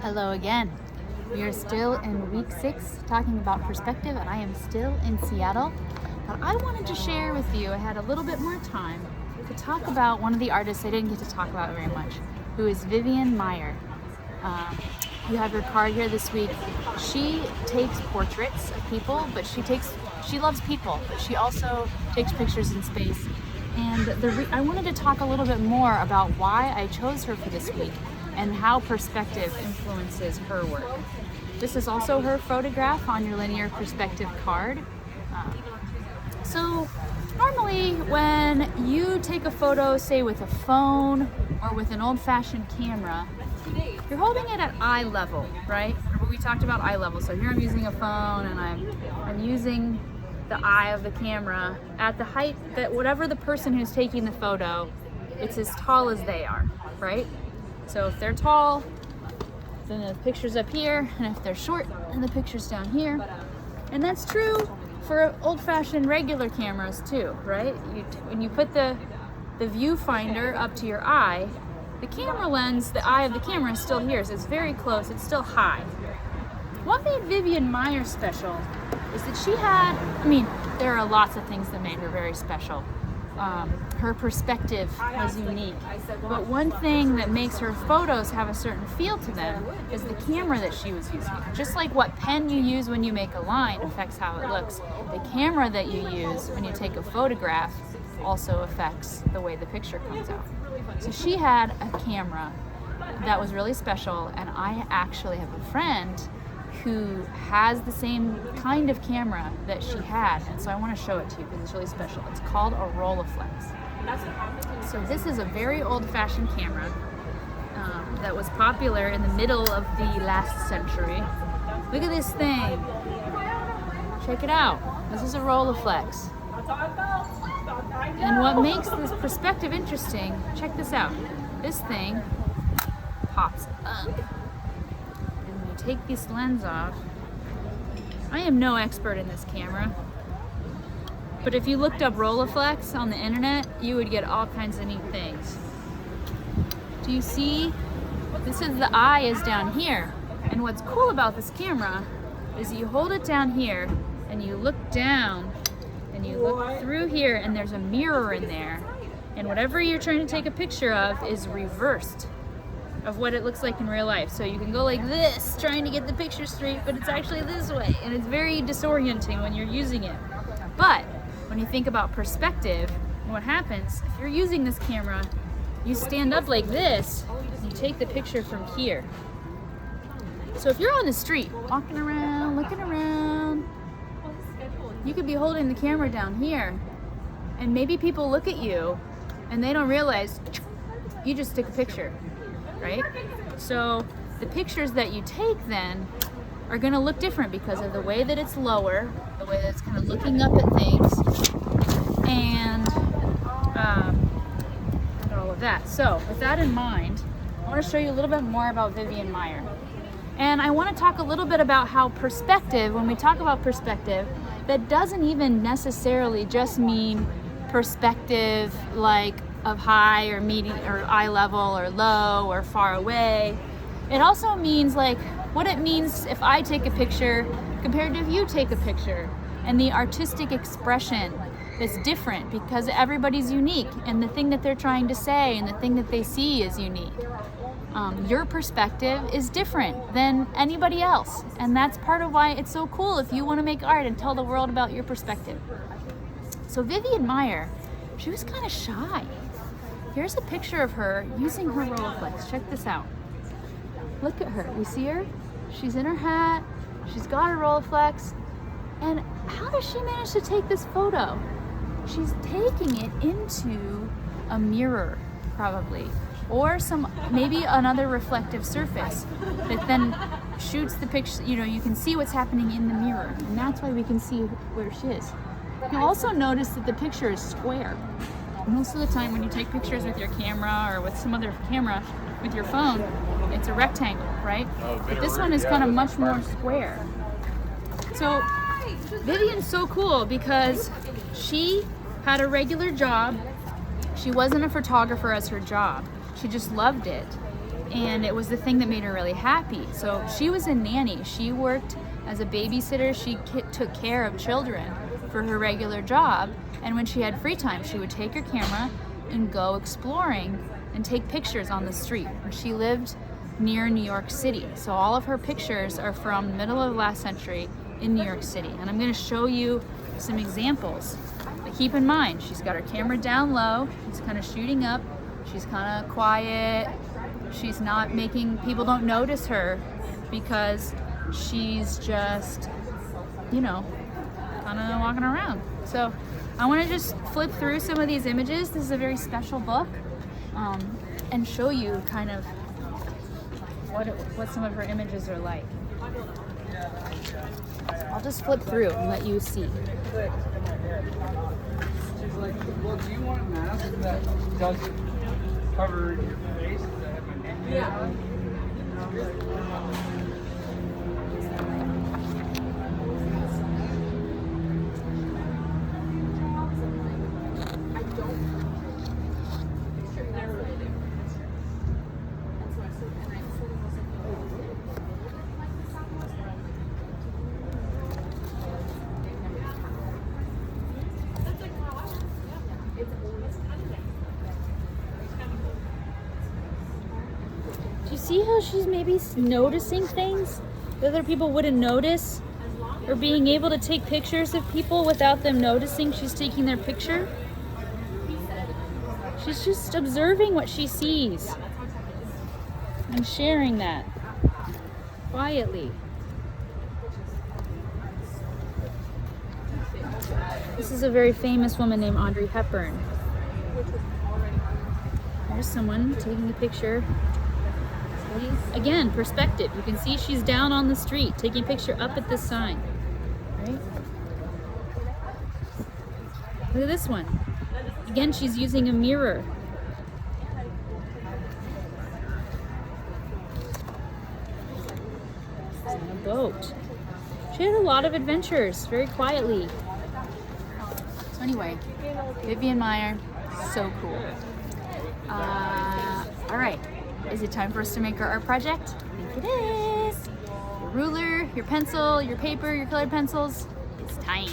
Hello again. We are still in week 6 talking about perspective, and I am still in Seattle. But I wanted to share with you, I had a little bit more time to talk about one of the artists I didn't get to talk about very much, who is Vivian Maier. You have her card here this week. She takes portraits of people, but she loves people, but she also takes pictures in space. And I wanted to talk a little bit more about why I chose her for this week and how perspective influences her work. This is also her photograph on your linear perspective card. So normally when you take a photo, say with a phone or with an old-fashioned camera, you're holding it at eye level, right? We talked about eye level. So here I'm using a phone and I'm using the eye of the camera at the height that whatever the person who's taking the photo, it's as tall as they are, right? So if they're tall, then the picture's up here, and if they're short, then the picture's down here. And that's true for old-fashioned regular cameras too, right? When you put the viewfinder up to your eye, the camera lens, the eye of the camera is still here, so it's very close, it's still high. What made Vivian Maier special is that she had, there are lots of things that made her very special. Her perspective was unique, but one thing that makes her photos have a certain feel to them is the camera that she was using. Just like what pen you use when you make a line affects how it looks, the camera that you use when you take a photograph also affects the way the picture comes out. So she had a camera that was really special, and I actually have a friend who has the same kind of camera that she had, and so I want to show it to you because it's really special. It's called a Rolleiflex. So this is a very old-fashioned camera that was popular in the middle of the last century. Look at this thing. Check it out. This is a Rolleiflex. And what makes this perspective interesting, check this out. This thing pops up. Take this lens off. I am no expert in this camera, but if you looked up Rolleiflex on the internet, you would get all kinds of neat things. Do you see? This is the eye is down here, and what's cool about this camera is you hold it down here and you look down and you look through here, and there's a mirror in there, and whatever you're trying to take a picture of is reversed of what it looks like in real life. So you can go like this, trying to get the picture straight, but it's actually this way, and it's very disorienting when you're using it. But when you think about perspective, what happens, if you're using this camera, you stand up like this, and you take the picture from here. So if you're on the street, walking around, looking around, you could be holding the camera down here, and maybe people look at you, and they don't realize you just took a picture. Right? So the pictures that you take then are going to look different because of the way that it's lower, the way that it's kind of looking up at things, and all of that. So with that in mind, I want to show you a little bit more about Vivian Maier. And I want to talk a little bit about how perspective, when we talk about perspective, that doesn't even necessarily just mean perspective like of high or medium or eye level or low or far away. It also means like what it means if I take a picture compared to if you take a picture, and the artistic expression that's different because everybody's unique, and the thing that they're trying to say and the thing that they see is unique. Your perspective is different than anybody else, and that's part of why it's so cool if you want to make art and tell the world about your perspective. So Vivian Maier, she was kind of shy. Here's a picture of her using her Rolleiflex. Check this out. Look at her. You see her? She's in her hat. She's got her Rolleiflex. And how does she manage to take this photo? She's taking it into a mirror, probably, or maybe another reflective surface that then shoots the picture. You can see what's happening in the mirror, and that's why we can see where she is. You'll also notice that the picture is square. Most of the time when you take pictures with your camera or with some other camera with your phone, it's a rectangle, right? But this one is kind of much more square. So Vivian's so cool because she had a regular job. She wasn't a photographer as her job. She just loved it. and it was the thing that made her really happy. So she was a nanny. She worked as a babysitter. She took care of children for her regular job, and when she had free time, she would take her camera and go exploring and take pictures on the street. And she lived near New York City, so all of her pictures are from the middle of last century in New York City. And I'm going to show you some examples. But keep in mind, she's got her camera down low, she's kind of shooting up, she's kind of quiet, she's not making, people don't notice her because she's just, you know, kind of walking around. So I want to just flip through some of these images. This is a very special book, and show you kind of what some of her images are like. I'll just flip through and let you see. She's like, well, do you want a mask that doesn't cover your face? Yeah. Do you see how she's maybe noticing things that other people wouldn't notice? Or being able to take pictures of people without them noticing she's taking their picture? She's just observing what she sees and sharing that quietly. This is a very famous woman named Audrey Hepburn. There's someone taking a picture. Again, perspective. You can see she's down on the street taking a picture up at this sign. Right? Look at this one. Again, she's using a mirror. She's on a boat. She had a lot of adventures, very quietly. So anyway, Vivian Maier, so cool. All right. Is it time for us to make our art project? I think it is. Your ruler, your pencil, your paper, your colored pencils. It's time.